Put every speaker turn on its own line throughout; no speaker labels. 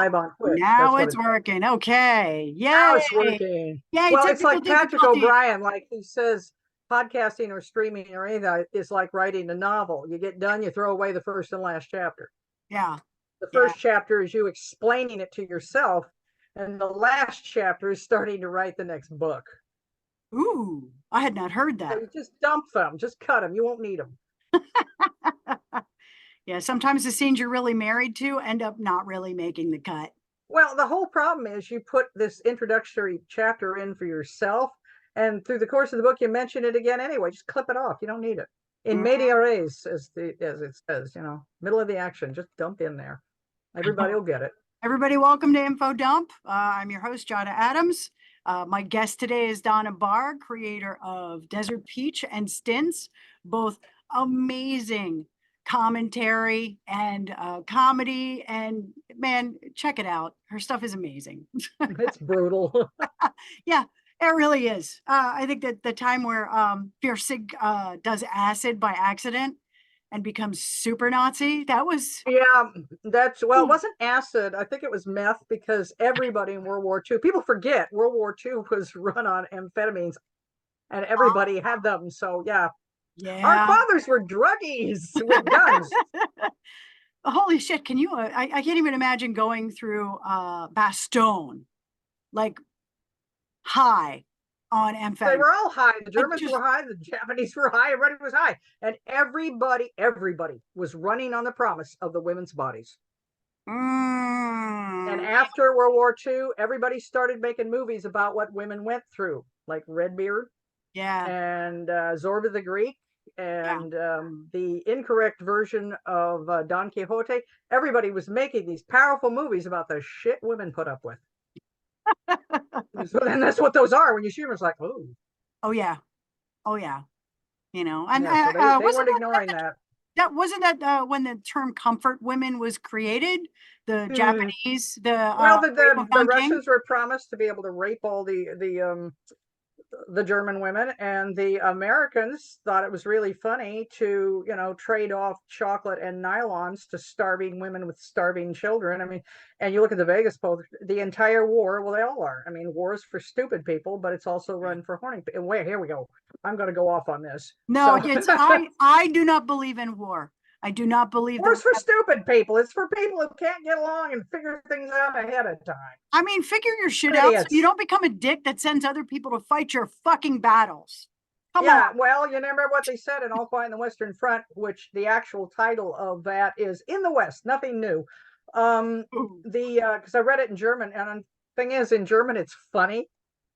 live on Twitch.
Now
That's what
it's working. Okay.
now
Yay.
it's working.
Yay,
Well, it's
technical
like Patrick
difficulty.
O'Brien, like he says, podcasting or streaming or anything is like writing a novel. You get done, you throw away the first and last chapter.
Yeah.
The
Yeah.
first chapter is you explaining it to yourself, and the last chapter is starting to write the next book.
Ooh, I had not heard
So
that.
you just dump them, just cut them. You won't need them.
Yeah, sometimes the scenes you're really married to end up not really making the cut.
Well, the whole problem is you put this introductory chapter in for yourself, and through the course of the book, you mention it again anyway. Just clip it off. You don't need it. In media res, as it says, middle of the action, just dump in there. Everybody will get it.
Everybody, welcome to InfoDump. I'm your host, Jada Adams. My guest today is Donna Barr, creator of Desert Peach and Stinz, both amazing commentary and comedy. And man, check it out. Her stuff is amazing.
It's brutal.
Yeah, it really is. I think that the time where Sig does acid by accident and becomes super Nazi, that was...
Yeah, well, it wasn't acid. I think it was meth, because everybody in World War II, people forget World War II was run on amphetamines and everybody had them. So yeah. Our fathers were druggies with guns.
Holy shit, can you, I can't even imagine going through Bastogne, like high on amphetamines.
They were all high. The Germans were high. The Japanese were high. Everybody was high. And everybody was running on the promise of the women's bodies. And after World War II, everybody started making movies about what women went through, like Redbeard, and Zorba the Greek, and the incorrect version of Don Quixote. Everybody was making these powerful movies about the shit women put up with. And that's what those are. When you see them, it's like, oh
yeah, and
yeah, so they weren't ignoring that.
That wasn't that when the term comfort women was created. The Japanese, the
Russians were promised to be able to rape all the German women, and the Americans thought it was really funny to, trade off chocolate and nylons to starving women with starving children. I mean, and you look at the Vegas poll, the entire war, well, they all are. I mean, war is for stupid people, but it's also run for horny. And wait, here we go. I'm going to go off on this.
No, I do not believe in war. I do not believe
war's for stupid people. It's for people who can't get along and figure things out ahead of time.
I mean, figure your shit out so you don't become a dick that sends other people to fight your fucking battles. Come on.
Well, you remember what they said in All Quiet on the Western Front, which the actual title of that is In the West, Nothing New. Because I read it in German, and the thing is, in German, it's funny.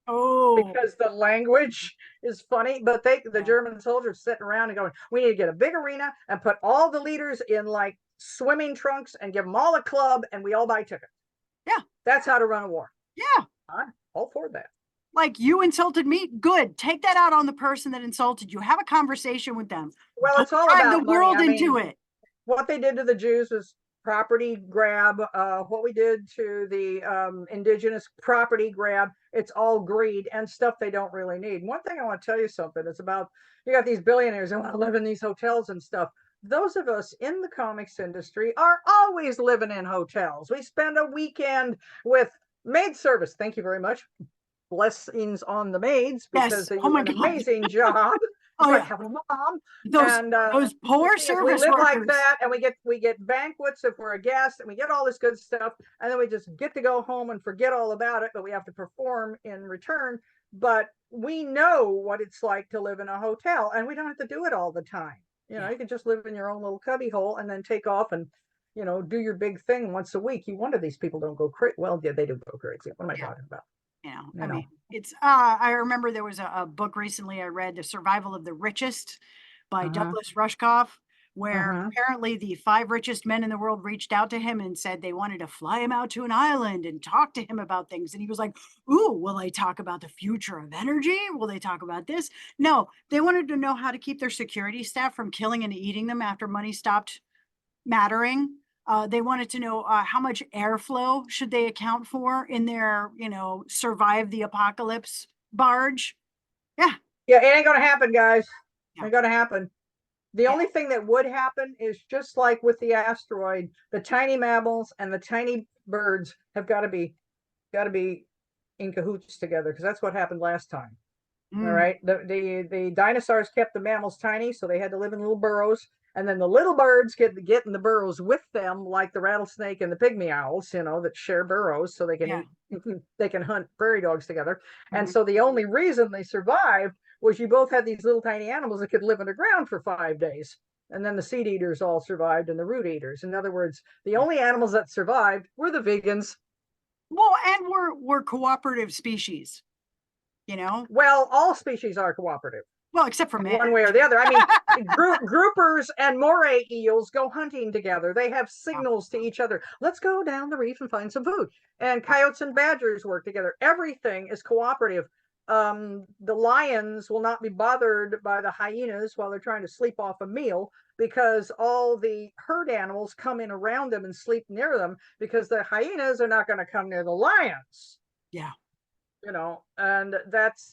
Because the language is funny, but the German soldiers sitting around and going, we need to get a big arena and put all the leaders in like swimming trunks and give them all a club, and we all buy tickets.
Yeah.
That's how to run a war.
Yeah.
I'm all for that.
Like, you insulted me, good. Take that out on the person that insulted you. Have a conversation with them.
Well, it's all about
the world into it.
What they did to the Jews was property grab. What we did to the indigenous, property grab. It's all greed and stuff they don't really need. One thing I want to tell you something. It's about, you got these billionaires that want to live in these hotels and stuff. Those of us in the comics industry are always living in hotels. We spend a weekend with maid service. Thank you very much. Blessings on the maids, because they do an amazing job. Like having a mom.
Those poor service
we live
workers.
like that, and we get banquets if we're a guest, and we get all this good stuff, and then we just get to go home and forget all about it, but we have to perform in return. But we know what it's like to live in a hotel, and we don't have to do it all the time. You can just live in your own little cubby hole and then take off and do your big thing once a week. You wonder these people don't go crazy. Well, yeah, they do go crazy. What am I talking about?
I mean, it's I remember there was a book recently I read, The Survival of the Richest by Douglas Rushkoff, where apparently the 5 richest men in the world reached out to him and said they wanted to fly him out to an island and talk to him about things. And he was like, ooh, will they talk about the future of energy? Will they talk about this? No, they wanted to know how to keep their security staff from killing and eating them after money stopped mattering. They wanted to know how much airflow should they account for in their, survive the apocalypse barge. Yeah,
it ain't gonna happen, guys. It ain't gonna happen. The only thing that would happen is, just like with the asteroid, the tiny mammals and the tiny birds have got to be in cahoots together, because that's what happened last time. All right. The dinosaurs kept the mammals tiny, so they had to live in little burrows. And then the little birds get in the burrows with them, like the rattlesnake and the pygmy owls, that share burrows, so they can eat, they can hunt prairie dogs together. And so the only reason they survived was you both had these little tiny animals that could live underground for 5 days. And then the seed eaters all survived, and the root eaters. In other words, the only animals that survived were the vegans.
Well, and we're cooperative species,
Well, all species are cooperative.
Well, except for man.
One way or the other. I mean, groupers and moray eels go hunting together. They have signals to each other. Let's go down the reef and find some food. And coyotes and badgers work together. Everything is cooperative. The lions will not be bothered by the hyenas while they're trying to sleep off a meal, because all the herd animals come in around them and sleep near them, because the hyenas are not going to come near the lions.
Yeah.
And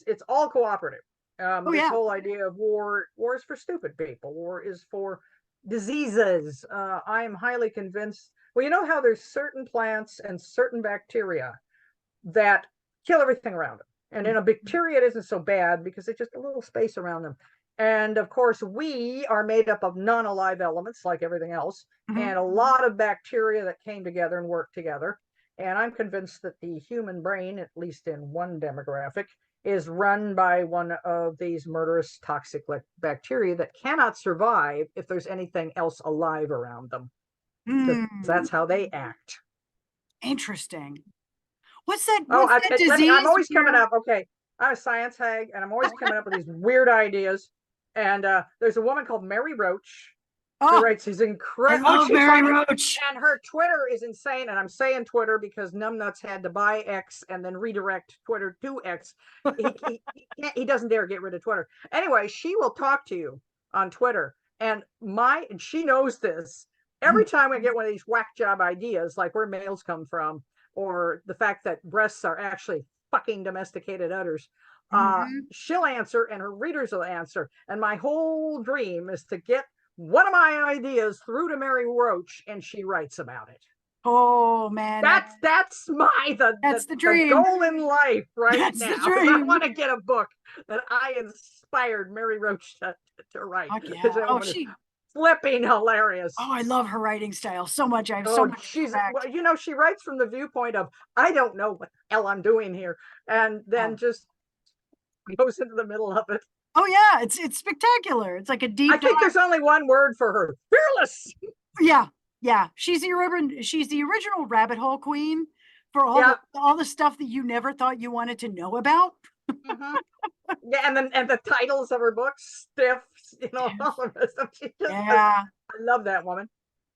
it's all cooperative. This whole idea of war is for stupid people. War is for diseases. I am highly convinced. Well, you know how there's certain plants and certain bacteria that kill everything around them. And in a bacteria, it isn't so bad because it's just a little space around them. And of course, we are made up of non-alive elements like everything else, and a lot of bacteria that came together and worked together. And I'm convinced that the human brain, at least in one demographic, is run by one of these murderous toxic bacteria that cannot survive if there's anything else alive around them. That's how they act.
Interesting. What's that?
I'm always coming up. Okay, I'm a science hag, and I'm always coming up with these weird ideas. And there's a woman called Mary Roach. Who writes these incredible.
I love Mary Roach.
And her Twitter is insane. And I'm saying Twitter because numbnuts had to buy X and then redirect Twitter to X. He doesn't dare get rid of Twitter. Anyway, she will talk to you on Twitter. And she knows this. Every time we get one of these whack job ideas, like where males come from, or the fact that breasts are actually fucking domesticated udders, she'll answer, and her readers will answer. And my whole dream is to get one of my ideas through to Mary Roach, and she writes about it.
Oh man,
that's the dream. The goal in life right now. I want to get a book that I inspired Mary Roach to write.
She
flipping hilarious.
I love her writing style so much. I have so much respect.
Well, she writes from the viewpoint of, I don't know what the hell I'm doing here, and then just goes into the middle of it.
Oh yeah, it's spectacular. It's like a deep.
I think there's only one word for her: fearless.
Yeah. She's the original rabbit hole queen for all the stuff that you never thought you wanted to know about.
Yeah, and the titles of her books, stiff, all of this stuff. I love that woman.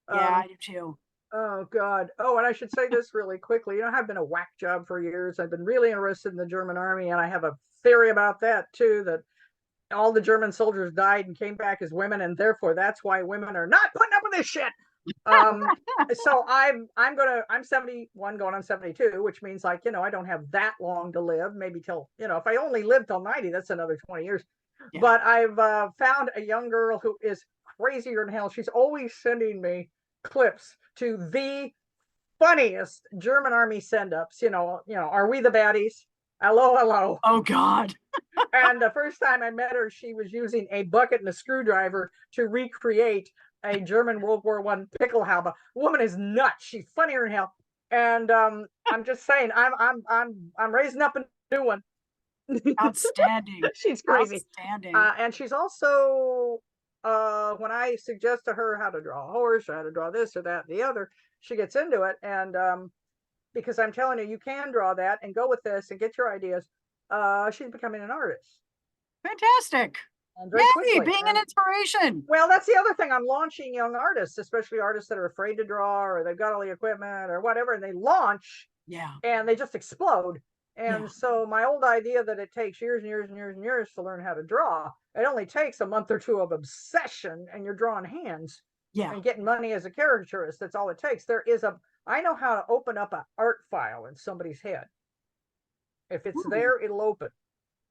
Yeah, I do too.
Oh God. Oh, and I should say this really quickly. I've been a whack job for years. I've been really interested in the German army, and I have a theory about that too, that all the German soldiers died and came back as women, and therefore that's why women are not putting up with this shit. So I'm 71 going on 72, which means I don't have that long to live, maybe till, if I only live till 90, that's another 20 years. Yeah. But I've found a young girl who is crazier than hell. She's always sending me clips to the funniest German army send-ups. Are we the baddies? Hello.
Oh God.
And the first time I met her, she was using a bucket and a screwdriver to recreate a German World War I Pickelhaube. Woman is nuts. She's funnier than hell. And I'm just saying, I'm raising up a new one.
Outstanding.
She's crazy.
Outstanding.
And she's also, when I suggest to her how to draw a horse, or how to draw this or that and the other, she gets into it. And because I'm telling her, you can draw that and go with this and get your ideas. She's becoming an artist.
Fantastic. Yay, being an inspiration.
Well, that's the other thing. I'm launching young artists, especially artists that are afraid to draw, or they've got all the equipment or whatever, and they launch and they just explode. And so my old idea that it takes years and years and years and years to learn how to draw, it only takes a month or two of obsession, and you're drawing hands and getting money as a caricaturist. That's all it takes. I know how to open up an art file in somebody's head. If it's there, it'll open.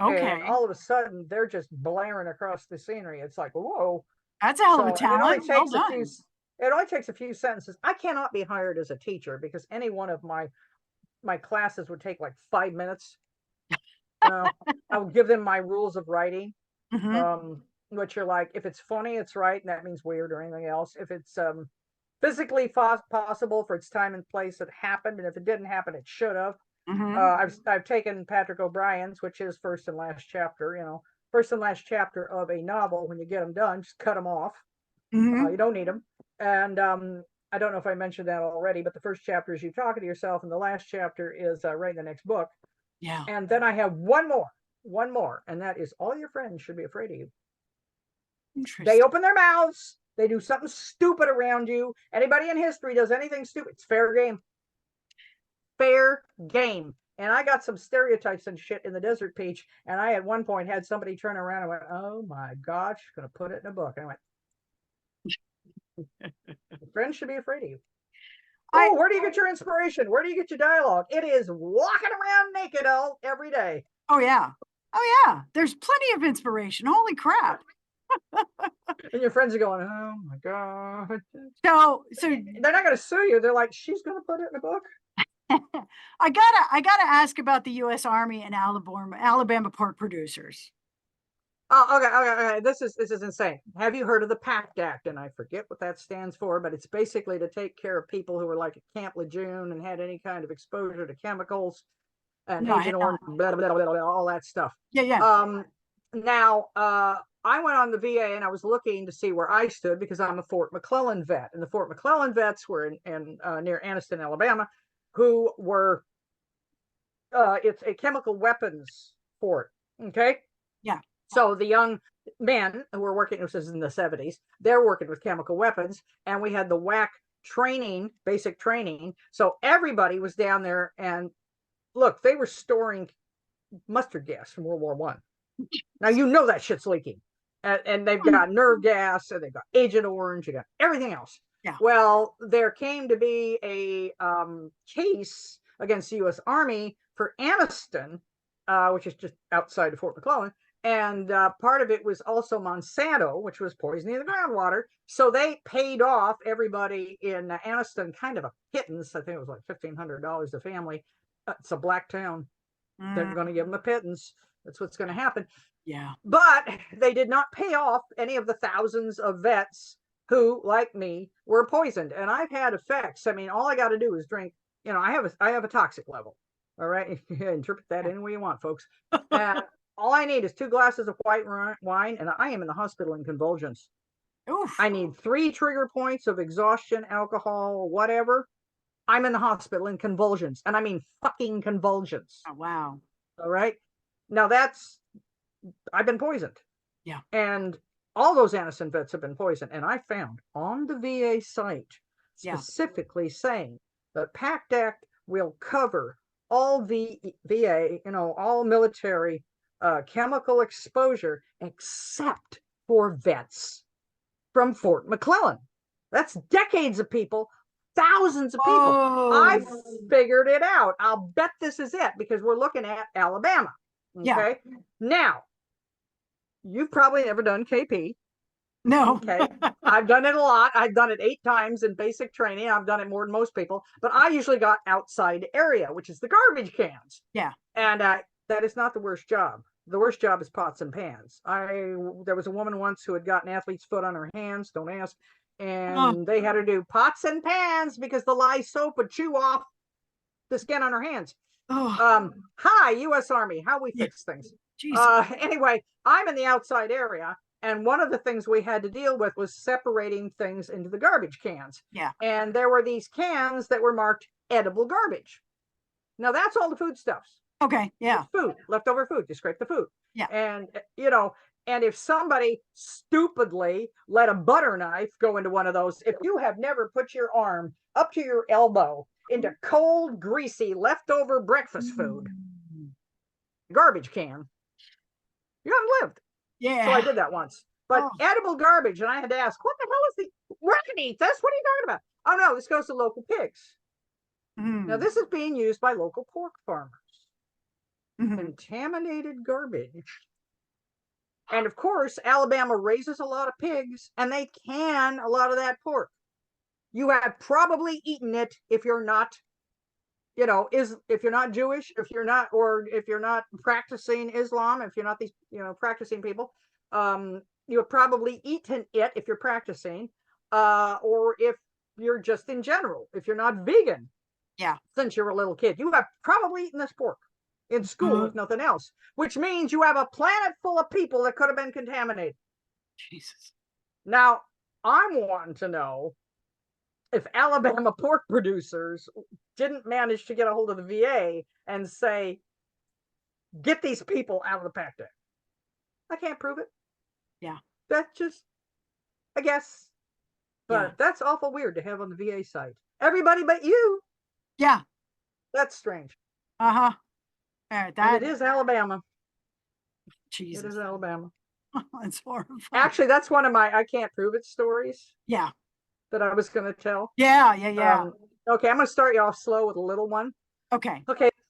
Okay.
And all of a sudden, they're just blaring across the scenery. It's like, whoa.
That's a hell of a talent.
It only takes It only takes a few sentences. I cannot be hired as a teacher because any one of my classes would take like 5 minutes. I would give them my rules of writing, which are like, if it's funny, it's right, and that means weird or anything else. If it's physically possible for its time and place, it happened, and if it didn't happen, it should have. I've taken Patrick O'Brien's, which is first and last chapter. First and last chapter of a novel. When you get them done, just cut them off. You don't need them. And I don't know if I mentioned that already, but the first chapter is you talking to yourself, and the last chapter is writing the next book.
Yeah.
And then I have one more, and that is all your friends should be afraid of you. They open their mouths, they do something stupid around you. Anybody in history does anything stupid, it's fair game. Fair game. And I got some stereotypes and shit in the Desert Peach, and I at one point had somebody turn around and went, "Oh my gosh, gonna put it in a book." And I went, friends should be afraid of you. Oh, where do you get your inspiration? Where do you get your dialogue? It is walking around naked all every day.
Oh yeah. There's plenty of inspiration. Holy crap.
And your friends are going, "Oh my god."
So
they're not going to sue you. They're like, "She's going to put it in a book."
I gotta ask about the U.S. Army and Alabama pork producers.
Oh, okay. This is insane. Have you heard of the PACT Act? And I forget what that stands for, but it's basically to take care of people who were like at Camp Lejeune and had any kind of exposure to chemicals and Agent Orange, blah, blah, blah, blah, all that stuff.
Yeah.
Now, I went on the VA and I was looking to see where I stood because I'm a Fort McClellan vet, and the Fort McClellan vets were in near Anniston, Alabama, who were it's a chemical weapons fort. Okay.
Yeah.
So the young men who were working, this is in the 70s, they're working with chemical weapons, and we had the WAC training, basic training. So everybody was down there, and look, they were storing mustard gas from World War I. Now you know that shit's leaking, and they've got nerve gas, and they've got Agent Orange, you got everything else.
Yeah.
Well, there came to be a case against the U.S. Army for Anniston, which is just outside of Fort McClellan. And part of it was also Monsanto, which was poisoning the groundwater. So they paid off everybody in Anniston kind of a pittance. I think it was like $1,500 a family. It's a black town. They're going to give them a pittance. That's what's going to happen.
Yeah.
But they did not pay off any of the thousands of vets who, like me, were poisoned. And I've had effects. I mean, all I got to do is drink. I have a toxic level. All right. Interpret that any way you want, folks. All I need is 2 glasses of white wine, and I am in the hospital in convulsions.
Oof.
I need 3 trigger points of exhaustion, alcohol, whatever. I'm in the hospital in convulsions, and I mean fucking convulsions.
Oh, wow.
All right. Now I've been poisoned.
Yeah.
And all those Anniston vets have been poisoned. And I found on the VA site specifically saying the PACT Act will cover all VA, all military chemical exposure except for vets from Fort McClellan. That's decades of people, thousands of people. I figured it out. I'll bet this is it because we're looking at Alabama. Okay.
Yeah.
Now, you've probably never done KP.
No.
Okay. I've done it a lot. I've done it 8 times in basic training. I've done it more than most people, but I usually got outside area, which is the garbage cans.
Yeah.
And that is not the worst job. The worst job is pots and pans. There was a woman once who had got an athlete's foot on her hands, don't ask, and they had her do pots and pans because the lye soap would chew off the skin on her hands. Hi, U.S. Army, how we fix things. Anyway, I'm in the outside area, and one of the things we had to deal with was separating things into the garbage cans.
Yeah.
And there were these cans that were marked edible garbage. Now that's all the foodstuffs.
Okay. Yeah.
Food, leftover food, you scrape the food.
Yeah.
And, and if somebody stupidly let a butter knife go into one of those, if you have never put your arm up to your elbow into cold, greasy, leftover breakfast food, garbage can, you haven't lived.
Yeah.
So I did that once. But edible garbage, and I had to ask, what the hell is we're going to eat this? What are you talking about? Oh, no, this goes to local pigs. Now, this is being used by local pork farmers. Contaminated garbage. And of course, Alabama raises a lot of pigs, and they can a lot of that pork. You have probably eaten it if you're not, if you're not Jewish, if you're not practicing Islam, if you're not these, practicing people, you have probably eaten it if you're practicing, or if you're just in general, if you're not vegan, since you're a little kid, you have probably eaten this pork in school, if nothing else, which means you have a planet full of people that could have been contaminated.
Jesus.
Now, I'm wanting to know if Alabama pork producers didn't manage to get a hold of the VA and say, get these people out of the packed egg. I can't prove it.
Yeah.
That's just a guess. But that's awful weird to have on the VA site. Everybody but you.
Yeah.
That's strange.
Uh-huh.
And it is Alabama.
Jesus.
It is Alabama.
It's horrifying.
Actually, that's one of my I can't prove it stories.
Yeah.
That I was going to tell.
Yeah.
Okay, I'm going to start you off slow with a little one.
Okay.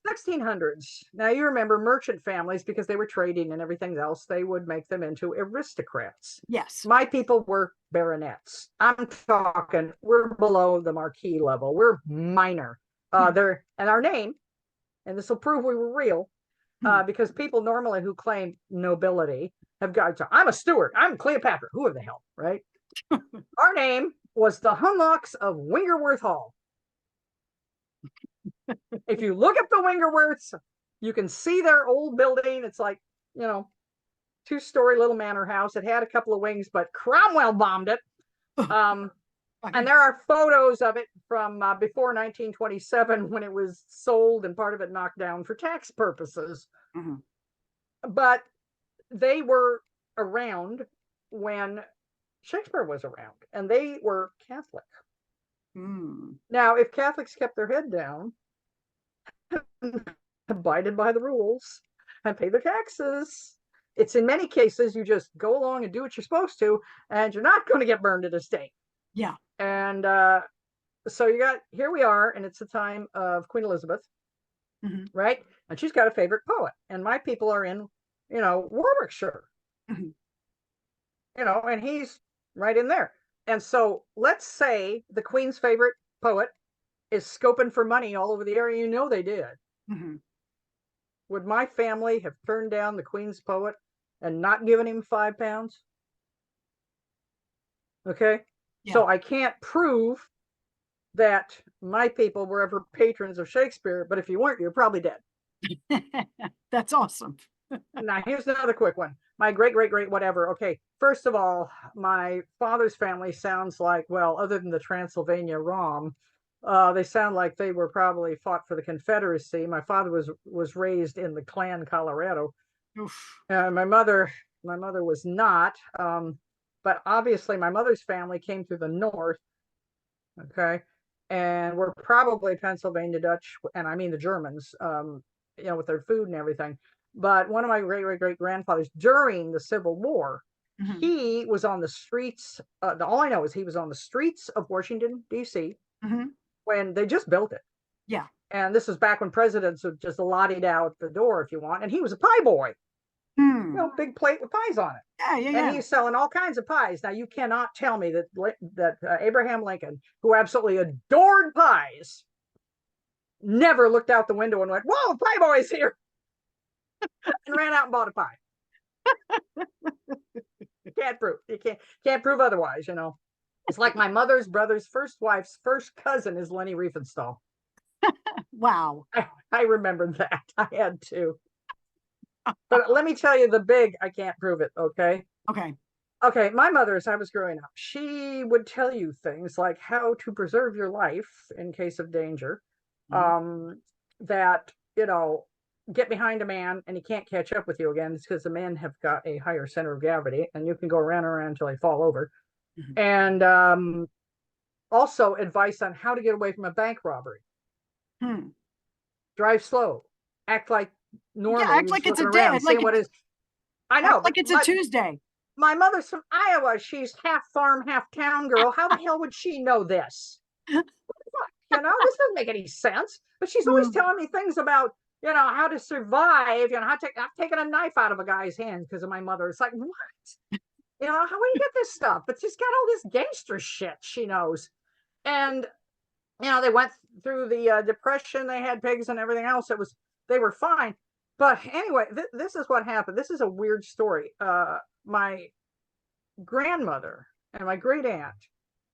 1600s. Now you remember merchant families, because they were trading and everything else, they would make them into aristocrats.
Yes.
My people were baronets. I'm talking, we're below the marquis level. We're minor. And our name, and this will prove we were real, because people normally who claim nobility have got to, I'm a Stuart, I'm Cleopatra, who the hell, right? Our name was the Hunlocks of Wingerworth Hall. If you look up the Wingerworths, you can see their old building. It's like, 2-story little manor house. It had a couple of wings, but Cromwell bombed it. And there are photos of it from before 1927 when it was sold and part of it knocked down for tax purposes. But they were around when Shakespeare was around, and they were Catholic. Now, if Catholics kept their head down, abided by the rules, and pay their taxes, it's in many cases you just go along and do what you're supposed to, and you're not going to get burned at the stake.
Yeah.
And so here we are, and it's the time of Queen Elizabeth, right? And she's got a favorite poet, and my people are in, Warwickshire, and he's right in there. And so let's say the Queen's favorite poet is scoping for money all over the area. They did. Would my family have turned down the Queen's poet and not given him £5? Okay. Yeah. So I can't prove that my people were ever patrons of Shakespeare, but if you weren't, you're probably dead.
That's awesome.
Now, here's another quick one. My great whatever. Okay. First of all, my father's family sounds like, well, other than the Transylvania Rom, they sound like they were probably fought for the Confederacy. My father was raised in the Clan, Colorado. My mother was not. But obviously my mother's family came through the north. Okay. And we're probably Pennsylvania Dutch, and I mean the Germans, with their food and everything. But one of my great grandfathers during the Civil War, he was on the streets. All I know is he was on the streets of Washington, D.C. When they just built it.
Yeah.
And this was back when presidents would just lottied out the door if you want. And he was a pie boy. Big plate with pies on it. And he's selling all kinds of pies. Now, you cannot tell me that Abraham Lincoln, who absolutely adored pies, never looked out the window and went, "Whoa, pie boy's here," and ran out and bought a pie. You can't prove. You can't prove otherwise. It's like my mother's brother's first wife's first cousin is Lenny Riefenstahl.
Wow.
I remember that. I had to. But let me tell you the big, I can't prove it. Okay. My mother, as I was growing up, she would tell you things like how to preserve your life in case of danger. That, get behind a man and he can't catch up with you again. It's because the men have got a higher center of gravity and you can go around until they fall over. And also advice on how to get away from a bank robbery. Drive slow. Act like normal.
Yeah, act like it's a day.
Like what is. I know.
Like it's a Tuesday.
My mother's from Iowa. She's half farm, half town girl. How the hell would she know this? This doesn't make any sense. But she's always telling me things about, how to survive. I've taken a knife out of a guy's hand because of my mother. It's like, what? How do you get this stuff? But she's got all this gangster shit she knows. And they went through the depression. They had pigs and everything else. They were fine. But anyway, this is what happened. This is a weird story. My grandmother and my great aunt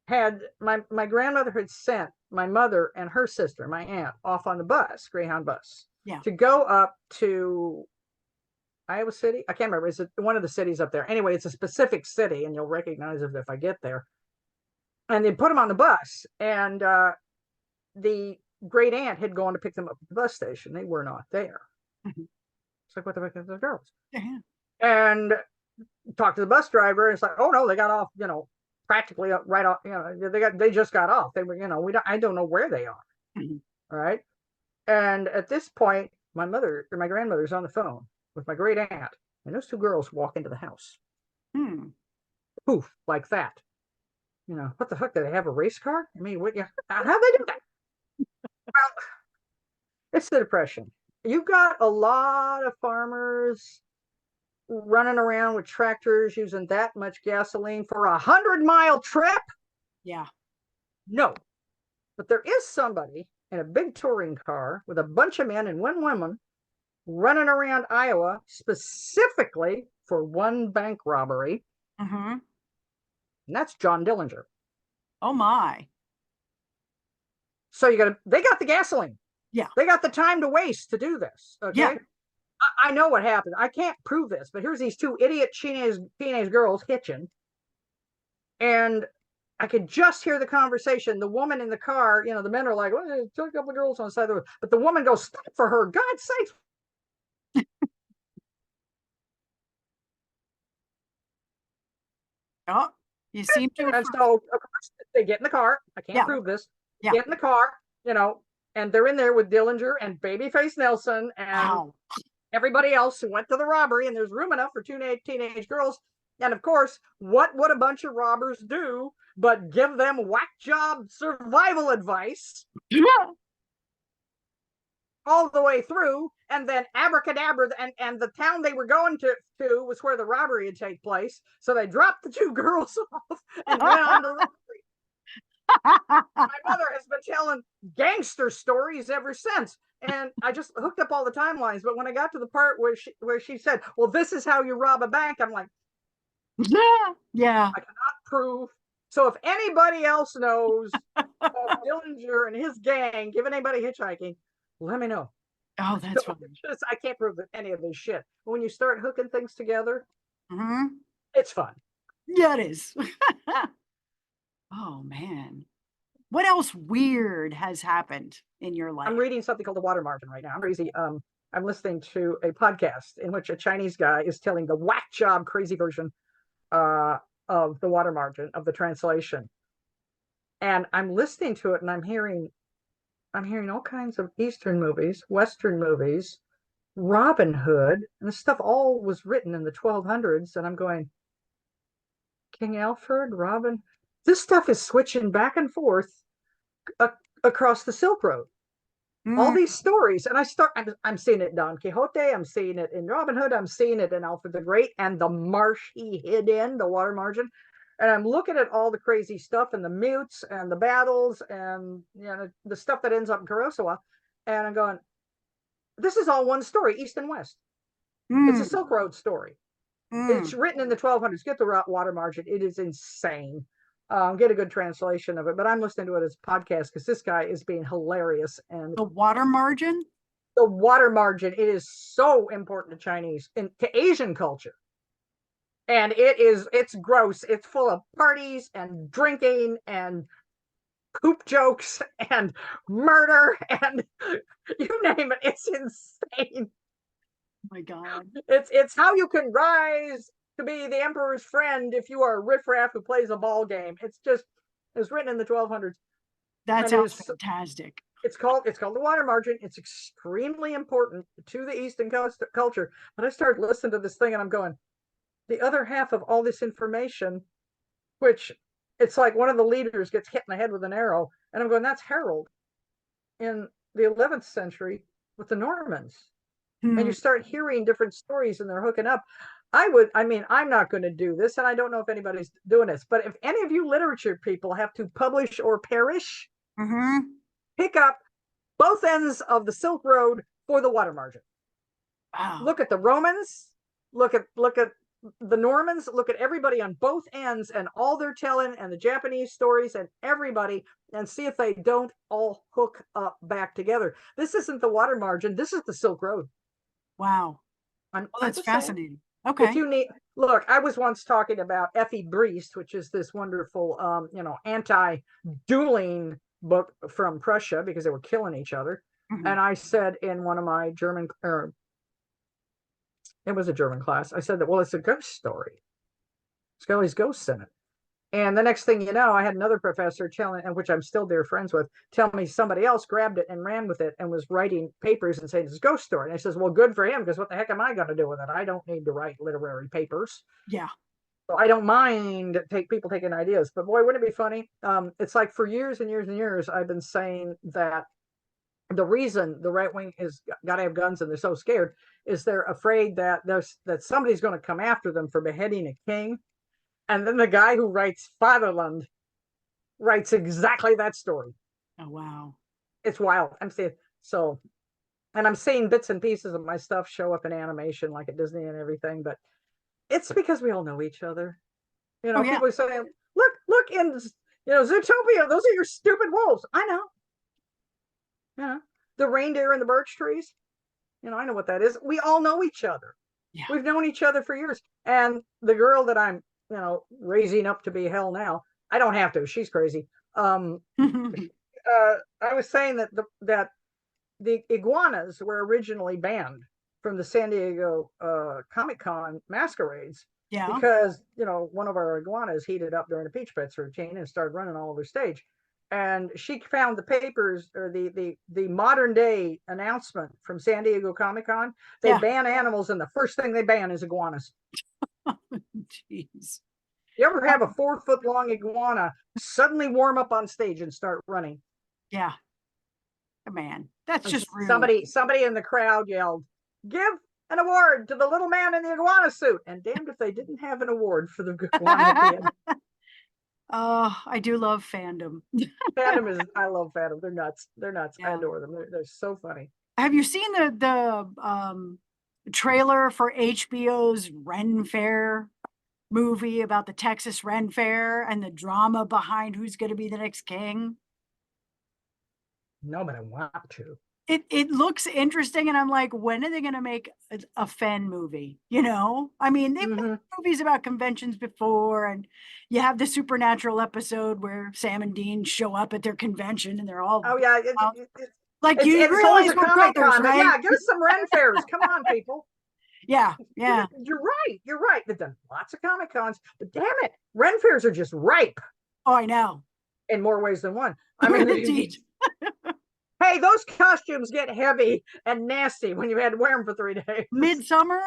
had my grandmother had sent my mother and her sister, my aunt, off on the bus, Greyhound bus, to go up to Iowa City. I can't remember. It's one of the cities up there. Anyway, it's a specific city, and you'll recognize it if I get there. And they put them on the bus, and the great aunt had gone to pick them up at the bus station. They were not there. It's like, what the heck are those girls? And talked to the bus driver, and it's like, oh no, they got off, practically right off. They just got off. They were, I don't know where they are. All right. And at this point, my grandmother's on the phone with my great aunt, and those two girls walk into the house. Poof, like that. What the heck? Did they have a race car? I mean, how'd they do that? Well, it's the Depression. You've got a lot of farmers running around with tractors using that much gasoline for a 100-mile trip.
Yeah.
No. But there is somebody in a big touring car with a bunch of men and one woman running around Iowa specifically for one bank robbery. And that's John Dillinger.
Oh my.
So they got the gasoline.
Yeah.
They got the time to waste to do this. Okay. Yeah. I know what happened. I can't prove this, but here's these two idiot teenage girls hitching. And I could just hear the conversation. The woman in the car, the men are like, well, took a couple of girls on the side of the road. But the woman goes, stop for her, God's sake.
Oh, you seem to.
And so, of course, they get in the car. I can't prove this. Get in the car, and they're in there with Dillinger and Babyface Nelson and everybody else who went to the robbery. And there's room enough for two teenage girls. And of course, what would a bunch of robbers do but give them whack job survival advice all the way through? And then abracadabra, and the town they were going to was where the robbery would take place. So they dropped the two girls off and went on to the robbery. My mother has been telling gangster stories ever since, and I just hooked up all the timelines. But when I got to the part where she said, well, this is how you rob a bank, I'm like,
yeah,
I cannot prove. So if anybody else knows of Dillinger and his gang giving anybody hitchhiking, let me know.
Oh, that's funny.
I can't prove any of this shit. But when you start hooking things together, it's fun.
Yeah, it is. Oh man, what else weird has happened in your life?
I'm reading something called The Water Margin right now. I'm listening to a podcast in which a Chinese guy is telling the whack job crazy version of The Water Margin, of the translation. And I'm listening to it, and I'm hearing all kinds of Eastern movies, Western movies, Robin Hood, and this stuff all was written in the 1200s. And I'm going, King Alfred, Robin. This stuff is switching back and forth across the Silk Road. All these stories, and I'm seeing it in Don Quixote, I'm seeing it in Robin Hood, I'm seeing it in Alfred the Great, and the marsh he hid in, the water margin. And I'm looking at all the crazy stuff and the mutes and the battles and the stuff that ends up in Kurosawa, and I'm going, this is all one story, East and West. It's a Silk Road story. It's written in the 1200s. Get the Water Margin. It is insane. Get a good translation of it, but I'm listening to it as a podcast because this guy is being hilarious. And
The Water Margin?
The Water Margin. It is so important to Chinese and to Asian culture. And it's gross. It's full of parties and drinking and poop jokes and murder and you name it. It's insane.
Oh my God.
It's how you can rise to be the emperor's friend if you are a riffraff who plays a ball game. It's written in the 1200s.
That sounds fantastic.
It's called The Water Margin. It's extremely important to the Eastern culture. But I started listening to this thing and I'm going, the other half of all this information, which it's like one of the leaders gets hit in the head with an arrow, and I'm going, that's Harold in the 11th century with the Normans. And you start hearing different stories and they're hooking up. I mean, I'm not going to do this, and I don't know if anybody's doing this, but if any of you literature people have to publish or perish, pick up both ends of the Silk Road for the water margin.
Wow.
Look at the Romans, look at the Normans, look at everybody on both ends and all they're telling, and the Japanese stories and everybody, and see if they don't all hook up back together. This isn't the water margin. This is the Silk Road.
Wow.
I'm
That's fascinating.
saying,
Okay.
if you need, look, I was once talking about Effie Briest, which is this wonderful, anti-dueling book from Prussia because they were killing each other. And I said in one of my German, it was a German class, I said that, well, it's a ghost story. It's got all these ghosts in it. And the next thing you know, I had another professor telling, and which I'm still dear friends with, tell me somebody else grabbed it and ran with it and was writing papers and saying it's a ghost story. And I says, well, good for him, because what the heck am I going to do with it? I don't need to write literary papers.
Yeah.
So I don't mind people taking ideas, but boy, wouldn't it be funny? It's like for years and years and years, I've been saying that the reason the right wing is got to have guns and they're so scared is they're afraid that that somebody's going to come after them for beheading a king. And then the guy who writes Fatherland writes exactly that story.
Oh, wow.
It's wild. I'm saying so, and I'm seeing bits and pieces of my stuff show up in animation like at Disney and everything, but it's because we all know each other. People are saying, look in Zootopia, those are your stupid wolves. I know. The reindeer in the birch trees. I know what that is. We all know each other.
Yeah.
We've known each other for years. And the girl that I'm, raising up to be hell now, I don't have to. She's crazy. I was saying that the iguanas were originally banned from the San Diego Comic-Con masquerades.
Yeah.
Because, one of our iguanas heated up during a Peach Pets routine and started running all over stage. And she found the papers or the modern day announcement from San Diego Comic-Con. They ban animals, and the first thing they ban is iguanas.
Jeez.
You ever have a 4-foot long iguana suddenly warm up on stage and start running?
Yeah. Man, that's just rude.
Somebody in the crowd yelled, "Give an award to the little man in the iguana suit." And damned if they didn't have an award for the iguana at the end.
Oh, I do love fandom.
I love fandom. They're nuts. Yeah. I adore them. They're so funny.
Have you seen the trailer for HBO's Ren Fair movie about the Texas Ren Fair and the drama behind who's going to be the next king?
No, but I want to.
It looks interesting, and I'm like, when are they going to make a Fen movie? I mean, they've made movies about conventions before, and you have the supernatural episode where Sam and Dean show up at their convention, and they're all
you
realize we're brothers, right?
Yeah, give us some Ren Fairs. Come on, people.
Yeah.
You're right. They've done lots of Comic Cons, but damn it, Ren Fairs are just ripe.
Oh, I know.
In more ways than one. I mean,
indeed.
Hey, those costumes get heavy and nasty when you had to wear them for 3 days.
Midsummer?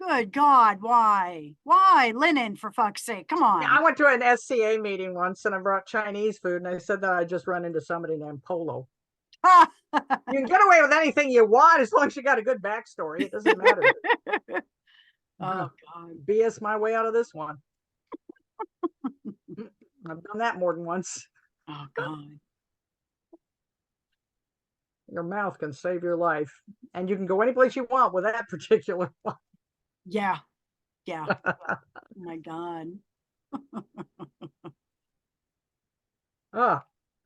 Good God, why? Why? Linen, for fuck's sake. Come on.
Yeah, I went to an SCA meeting once and I brought Chinese food, and I said that I just run into somebody named Polo. You can get away with anything you want as long as you got a good backstory. It doesn't matter.
Oh, God.
BS my way out of this one. I've done that more than once.
Oh, God.
Your mouth can save your life, and you can go any place you want with that particular one.
Yeah. Oh my God.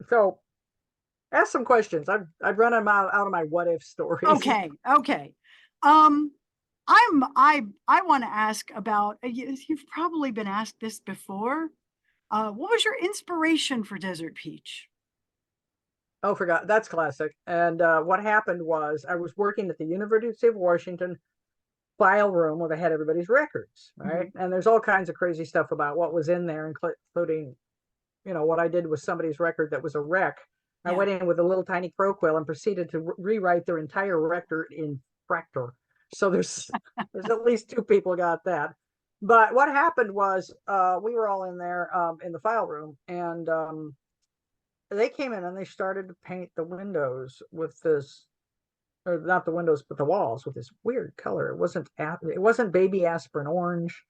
So ask some questions. I've run out of my what if stories.
Okay. I want to ask about, you've probably been asked this before. What was your inspiration for Desert Peach?
Oh, forgot. That's classic. And what happened was I was working at the University of Washington file room where they had everybody's records, right? And there's all kinds of crazy stuff about what was in there, including, what I did with somebody's record that was a wreck. I went in with a little tiny crow quill and proceeded to rewrite their entire record in Fractor. So there's at least 2 people got that. But what happened was we were all in there in the file room, and they came in and they started to paint the windows with this or not the windows, but the walls with this weird color. It wasn't baby aspirin orange.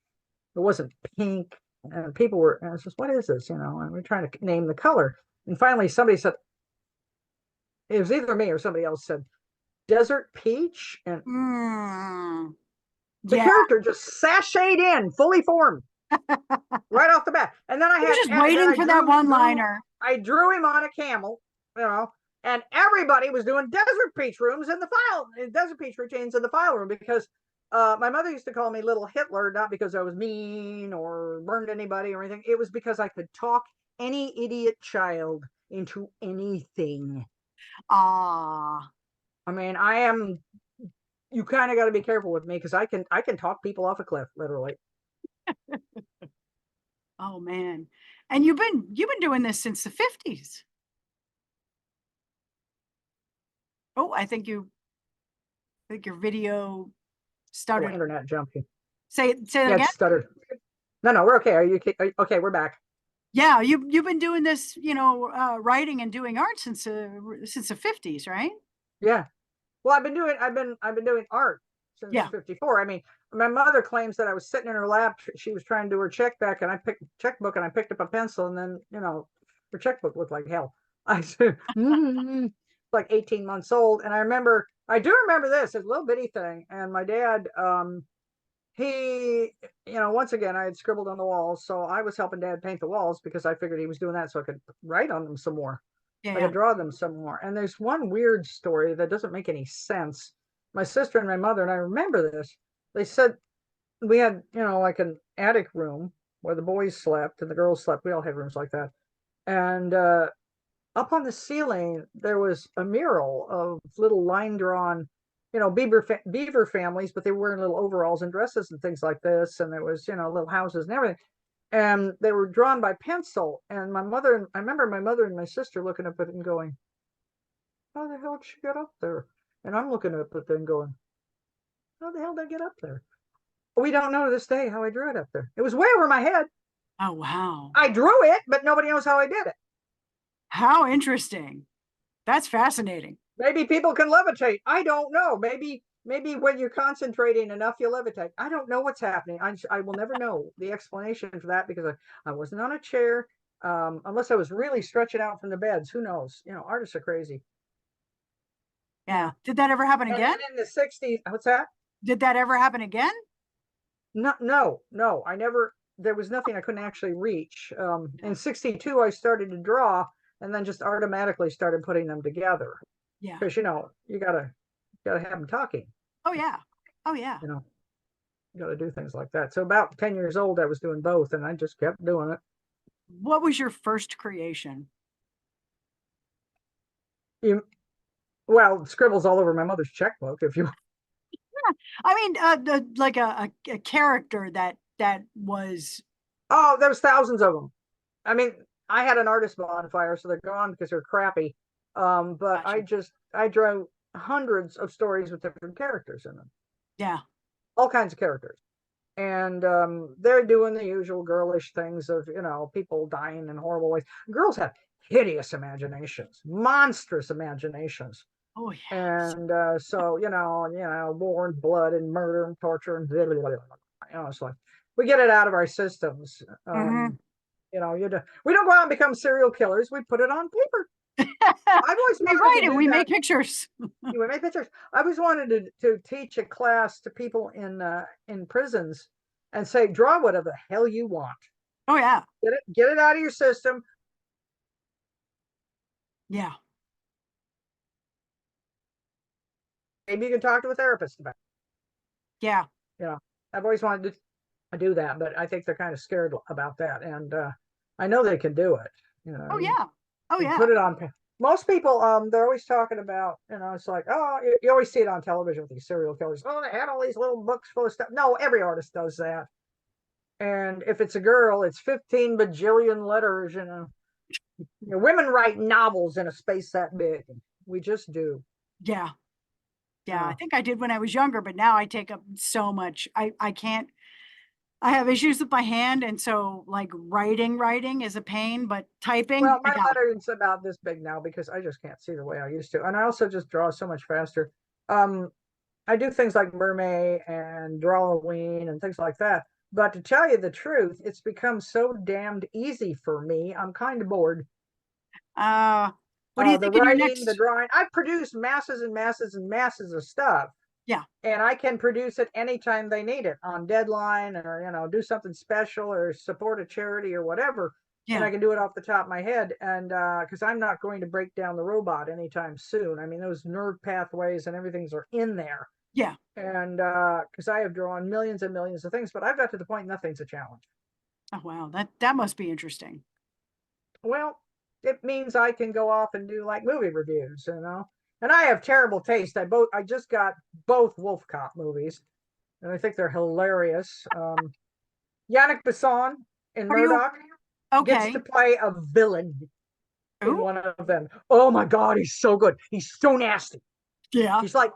It wasn't pink. And people were, and I was just, what is this? And we're trying to name the color. And finally somebody said, it was either me or somebody else said, desert peach. And the
Yeah.
character just sashayed in, fully formed, right off the bat. And then I
was just waiting for that one-liner.
I drew him on a camel, and everybody was doing desert peach rooms in the desert peach routines in the file room, because my mother used to call me Little Hitler, not because I was mean or burned anybody or anything. It was because I could talk any idiot child into anything.
Ah.
I mean, you kind of got to be careful with me, because I can talk people off a cliff, literally.
Oh man. And you've been doing this since the 50s. Oh, I think your video stuttered.
Oh, internet jumping.
Say that again.
Stuttered. No, we're okay. Are you okay? We're back.
Yeah, you've been doing this, writing and doing art since the 50s, right?
Yeah. Well, I've been doing art since 54. I mean, my mother claims that I was sitting in her lap. She was trying to do her checkbook, and I picked up a pencil, and then, her checkbook looked like hell. I said, like 18 months old. And I do remember this, a little bitty thing. And my dad, he, once again, I had scribbled on the walls. So I was helping Dad paint the walls, because I figured he was doing that so I could write on them some more. I could draw them some more. And there's one weird story that doesn't make any sense. My sister and my mother, and I remember this, they said we had, like an attic room where the boys slept and the girls slept. We all had rooms like that. And up on the ceiling, there was a mural of little line drawn, beaver families, but they were wearing little overalls and dresses and things like this. And there was, little houses and everything. And they were drawn by pencil. And I remember my mother and my sister looking up at it and going, how the hell did she get up there? And I'm looking up at it and going, how the hell did I get up there? We don't know to this day how I drew it up there. It was way over my head.
Oh, wow.
I drew it, but nobody knows how I did it.
How interesting. That's fascinating.
Maybe people can levitate. I don't know. Maybe when you're concentrating enough, you levitate. I don't know what's happening. I will never know the explanation for that, because I wasn't on a chair, unless I was really stretching out from the beds. Who knows? Artists are crazy.
Yeah. Did that ever happen again?
And in the 60s, what's that?
Did that ever happen again?
No. I never. There was nothing I couldn't actually reach. In 62, I started to draw, and then just automatically started putting them together.
Yeah.
Because you gotta have them talking.
Oh yeah.
You gotta do things like that. So about 10 years old, I was doing both, and I just kept doing it.
What was your first creation?
Well, scribbles all over my mother's checkbook, if you.
Yeah. I mean, like a character that was.
Oh, there was thousands of them. I mean, I had an artist bonfire, so they're gone because they're crappy. But gotcha. I drew hundreds of stories with different characters in them.
Yeah.
All kinds of characters. And they're doing the usual girlish things of, people dying in horrible ways. Girls have hideous imaginations, monstrous imaginations.
Oh yeah.
And so, war and blood and murder and torture and blah, blah, blah, blah. It's like we get it out of our systems. We don't go out and become serial killers. We put it on paper. I've always wanted
we make pictures.
We make pictures. I always wanted to teach a class to people in prisons and say, draw whatever the hell you want.
Oh yeah.
Get it out of your system.
Yeah.
Maybe you can talk to a therapist about it.
Yeah.
I've always wanted to do that, but I think they're kind of scared about that. And I know they can do it.
Oh yeah. Oh yeah.
Put it on. Most people, they're always talking about, it's like, oh, you always see it on television with these serial killers. Oh, they had all these little books full of stuff. No, every artist does that. And if it's a girl, it's 15 bajillion letters. Women write novels in a space that big. We just do.
Yeah. Yeah. I think I did when I was younger, but now I take up so much. I can't. I have issues with my hand, and so like writing is a pain, but typing.
Well, my letter's about this big now because I just can't see the way I used to. And I also just draw so much faster. I do things like mermaid and Drawloween and things like that. But to tell you the truth, it's become so damned easy for me. I'm kind of bored.
What do you
The
think in your
writing, the
next?
drawing, I produce masses and masses and masses of stuff.
Yeah,
And I can produce it anytime they need it on deadline, or, do something special or support a charity or whatever. And
yeah,
I can do it off the top of my head. And because I'm not going to break down the robot anytime soon. I mean, those nerve pathways and everything's are in there.
yeah.
And because I have drawn millions and millions of things, but I've got to the point nothing's a challenge.
Oh wow, that must be interesting.
Well, it means I can go off and do like movie reviews. And I have terrible taste. I just got both Wolf Cop movies, and I think they're hilarious. Yannick Besson in
Are you
Murdoch gets
okay?
to play a villain in
Oh,
one of them. Oh my God, he's so good. He's so nasty.
yeah.
He's like,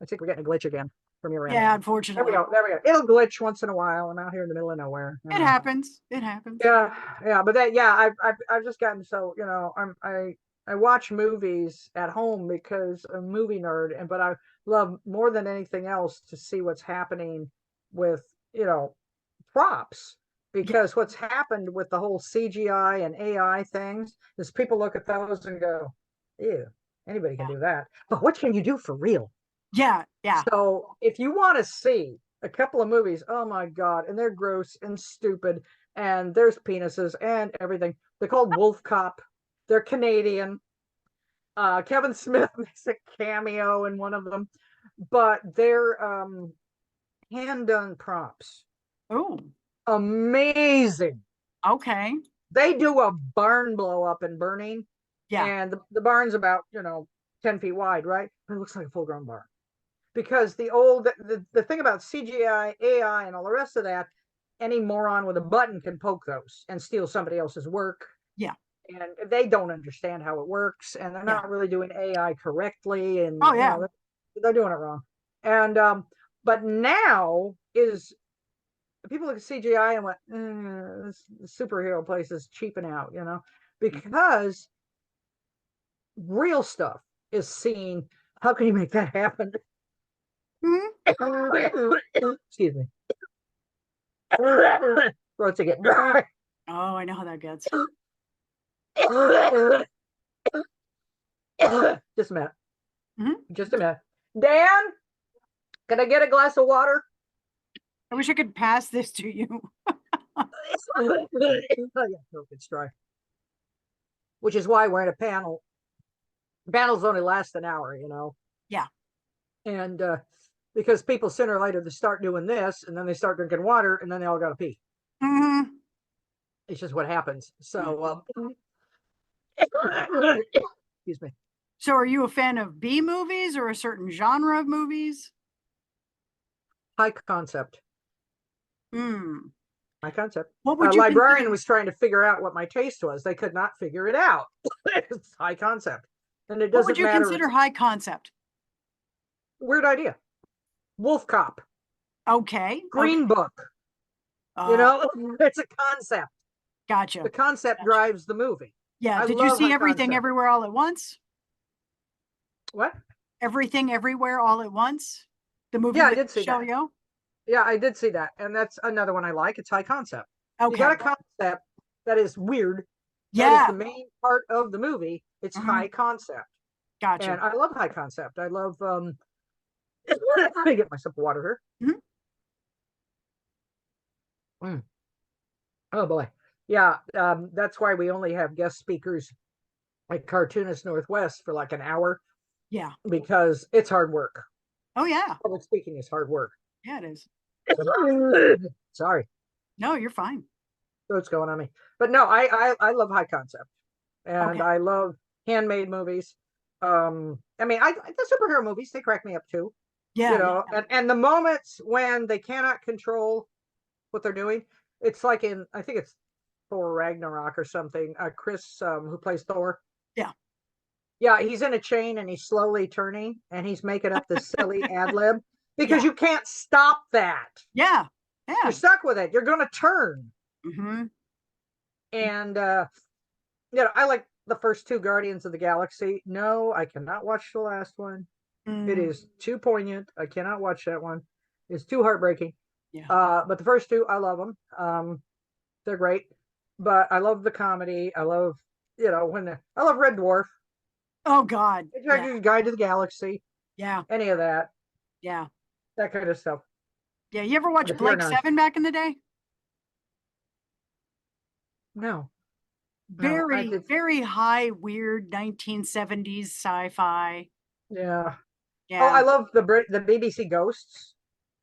I think we're getting a glitch again from your end.
Yeah,
There we
unfortunately.
go. There we go. It'll glitch once in a while. I'm out here in the middle of nowhere.
It happens. It happens.
Yeah, yeah, but I've just gotten so, I watch movies at home because I'm a movie nerd, but I love more than anything else to see what's happening with, props,
Yeah,
because what's happened with the whole CGI and AI things is people look at those and go, ew, anybody can
yeah,
do that. But what can you do for real?
yeah, yeah.
So if you want to see a couple of movies, oh my God, and they're gross and stupid, and there's penises and everything. They're called Wolf Cop. They're Canadian. Kevin Smith makes a cameo in one of them, but they're hand done props.
Oh,
Amazing.
okay.
They do a barn blow up in Burning,
Yeah,
and the barn's about 10 feet wide, right? But it looks like a full grown barn. Because the thing about CGI, AI, and all the rest of that, any moron with a button can poke those and steal somebody else's work.
yeah,
And they don't understand how it works, and they're
yeah.
not really doing AI correctly, and
Oh yeah.
they're doing it wrong. And but now is people look at CGI and went, this superhero place is cheaping out, because real stuff is seen. How can you make that happen?
Mhm.
Excuse me. Throats are getting dry.
Oh, I know how that gets.
Just a minute.
Mhm.
Just a minute. Dan, can I get a glass of water?
I wish I could pass this to you.
Oh, yeah, it's dry. Which is why we're in a panel. Panels only last an hour.
Yeah.
And because people sooner or later they start doing this, and then they start drinking water, and then they all got to pee.
Hmm.
It's just what happens. So, excuse me.
So are you a fan of B movies or a certain genre of movies?
High concept.
Hmm.
High concept.
What
A
would you
librarian
consider?
was trying to figure out what my taste was. They could not figure it out. It's high concept. And it
What would
doesn't
you
matter.
consider high concept?
Weird idea. Wolf Cop,
Okay. Okay.
Green Book,
Uh,
it's a concept.
gotcha.
The concept
Gotcha.
drives the movie.
Yeah.
I
Did you
love
see
high
Everything
concept.
Everywhere All at Once?
What?
Everything Everywhere All at Once? The movie
Yeah, I
with
did see
Michelle
that.
Yeoh?
Yeah, I did see that. And that's another one I like. It's high concept. You got
Okay.
a concept that is weird. That is
Yeah.
the main part of the movie. It's
Hmm.
high concept.
Gotcha.
And I love high concept. I love let me get myself water
Mhm.
here. Oh boy. Yeah, that's why we only have guest speakers like Cartoonist Northwest for like an hour,
Yeah.
because it's hard work.
Oh yeah.
Public speaking is hard work.
Yeah, it is.
Sorry,
No, you're fine.
what's going on me? But no, I love high concept, and
Okay.
I love handmade movies. I mean, the superhero movies, they crack me up too.
Yeah. Yeah.
And the moments when they cannot control what they're doing, it's like I think it's Thor Ragnarok or something. Chris, who plays Thor.
Yeah.
Yeah, he's in a chain and he's slowly turning and he's making up this silly ad lib, because
Yeah.
you can't stop that.
Yeah.
You're
Yeah.
stuck with it. You're going to turn.
Mm-hmm.
And I like the first two Guardians of the Galaxy. No, I cannot watch the last one. It
Mm,
is too poignant. I cannot watch that one. It's too heartbreaking.
yeah.
But the first two, I love them. They're great. But I love the comedy. I love, I love Red Dwarf.
Oh God. Yeah.
Guide to the Galaxy.
Yeah.
Any of that.
Yeah.
That kind of stuff.
Yeah. You ever watch
But if you're
Blake
not,
Seven back in the day?
no, no, I
Very,
did.
very high, weird 1970s sci-fi.
Yeah. Oh,
Yeah.
I love the BBC Ghosts.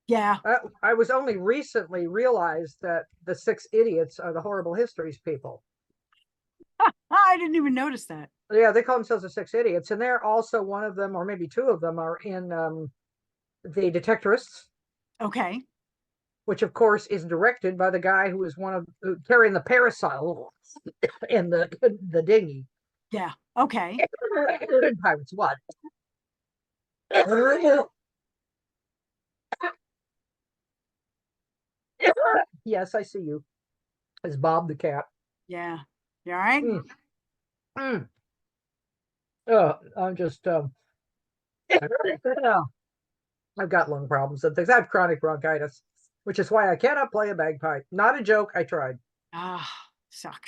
Yeah.
I was only recently realized that the Six Idiots are the Horrible Histories people.
I didn't even notice that.
Yeah, they call themselves the Six Idiots, and they're also one of them, or maybe two of them, are in the Detectorists,
Okay.
which of course is directed by the guy who is carrying the parasol in the dinghy.
Yeah. Okay.
Pirates what? Yes, I see you. As Bob the cat.
Yeah. You all right?
Mm. Mm. Oh, I'm just I've got lung problems and things. I have chronic bronchitis, which is why I cannot play a bagpipe. Not a joke. I tried.
Ah, suck.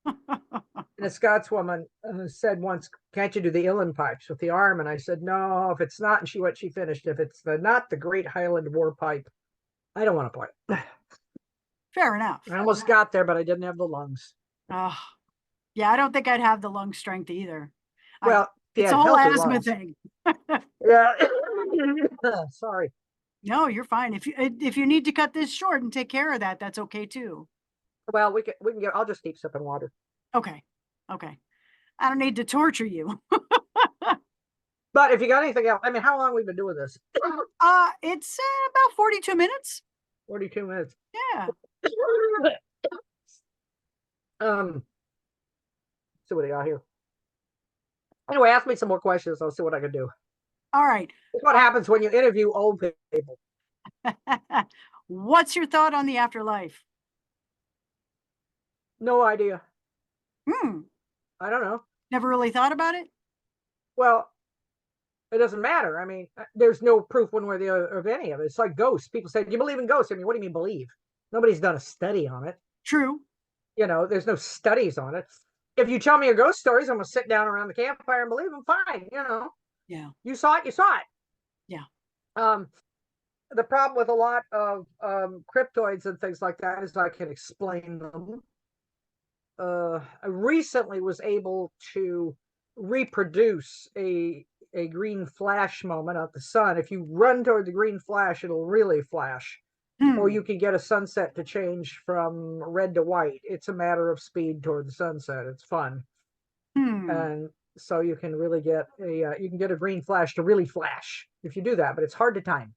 And a Scotswoman said once, "Can't you do the uilleann pipes with the arm?" And I said, "No, if it's not." And she finished. If it's not the Great Highland War pipe, I don't want to play.
Fair enough.
I almost got there, but I didn't have the lungs.
Oh, yeah, I don't think I'd have the lung strength either.
Well,
It's a whole asthma lungs. Thing.
Yeah. Sorry.
No, you're fine. If you need to cut this short and take care of that, that's okay too.
Well, we can get. I'll just keep sipping water.
Okay. Okay. I don't need to torture you.
But if you got anything else, I mean, how long have we been doing this?
It's about 42 minutes.
42 minutes.
Yeah.
See what I got here. Anyway, ask me some more questions. I'll see what I can do.
All right.
It's what happens when you interview old people.
What's your thought on the afterlife?
No idea.
Hmm.
I don't know.
Never really thought about it?
Well, it doesn't matter. I mean, there's no proof one way or the other of any of it. It's like ghosts. People say, "Do you believe in ghosts?" I mean, what do you mean believe? Nobody's done a study on it.
True.
There's no studies on it. If you tell me your ghost stories, I'm gonna sit down around the campfire and believe them. Fine.
Yeah.
You saw it. You saw it.
Yeah.
The problem with a lot of cryptoids and things like that is I can explain them. I recently was able to reproduce a green flash moment of the sun. If you run toward the green flash, it'll really flash. Or you can get a sunset to change from red to white. It's a matter of speed toward the sunset. It's fun. And so you can really get a green flash to really flash if you do that, but it's hard to time.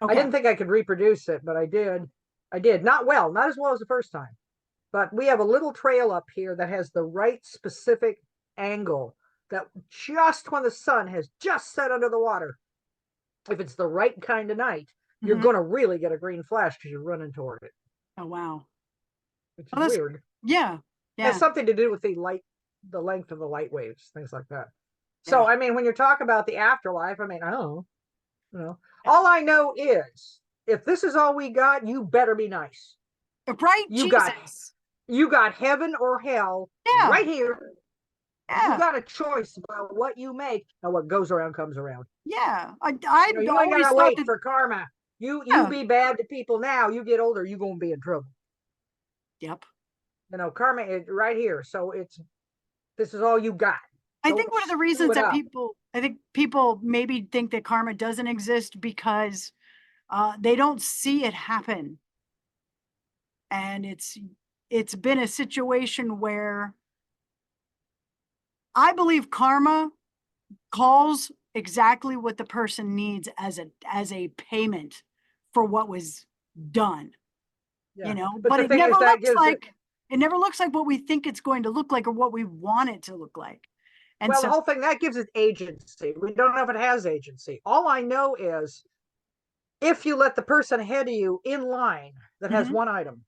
Okay. I didn't think I could reproduce it, but I did. Not as well as the first time. But we have a little trail up here that has the right specific angle that just when the sun has just set under the water, if it's the right kind of night, you're going to really get a green flash because you're running toward it.
Oh, wow.
Which is weird.
Yeah.
Yeah. It has something to do with the length of the light waves, things like that. So, yeah. I mean, when you talk about the afterlife, I mean, I don't know. All I know is if this is all we got, you better be nice.
Right?
You got heaven or hell right here. Yeah. You got a choice about what you make, and what goes around comes around.
Yeah.
You ain't gotta wait for karma. You be bad to people now. You get older, you're gonna be in trouble.
Yep.
Karma is right here. So this is all you got.
I think one of the reasons that people maybe think that karma doesn't exist because they don't see it happen. And it's been a situation where I believe karma calls exactly what the person needs as a payment for what was done. Yeah. But it never looks like what we think it's going to look like or what we want it to look like. And
the whole thing that gives it agency. We don't know if it has agency. All I know is if you let the person ahead of you in line that has one item,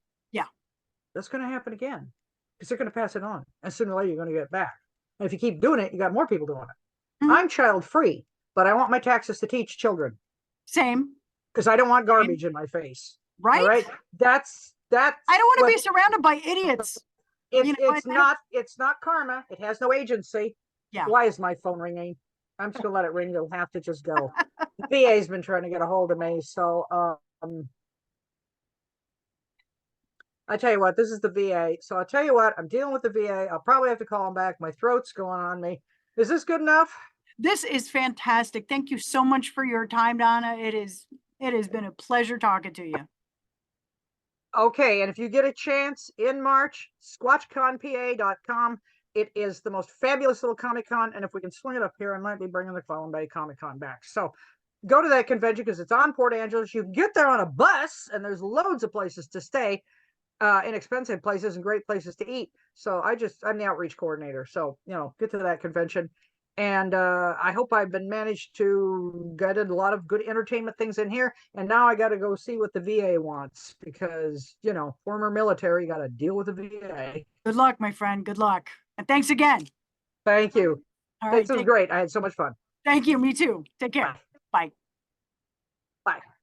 that's going to happen again because they're going to pass it on. And sooner or later, you're going to get it back. And if you keep doing it, you got more people doing it.
Mhm.
I'm child free, but I want my taxes to teach children
Same.
because I don't want garbage in my face.
Right?
All right. That's
I don't want to be surrounded by idiots.
It's not karma. It has no agency.
Yeah.
Why is my phone ringing? I'm just gonna let it ring. You'll have to just go. The VA's been trying to get a hold of me, so I tell you what, this is the VA. So I'll tell you what, I'm dealing with the VA. I'll probably have to call them back. My throat's going on me. Is this good enough?
This is fantastic. Thank you so much for your time, Donna. It has been a pleasure talking to you.
Okay, and if you get a chance in March, squatchconpa.com. It is the most fabulous little Comic-Con, and if we can swing it up here, I might be bringing the Clown Bay Comic-Con back. So go to that convention because it's on Port Angeles. You can get there on a bus, and there's loads of places to stay, inexpensive places and great places to eat. So I'm the outreach coordinator. So, get to that convention. And I hope I've been managed to get a lot of good entertainment things in here. And now I got to go see what the VA wants because, former military, got to deal with the VA.
Good luck, my friend. Good luck. And thanks again.
Thank you.
All right.
This was great. I had so much fun.
Thank you. Me too. Take care.
Bye.
Bye.
Bye.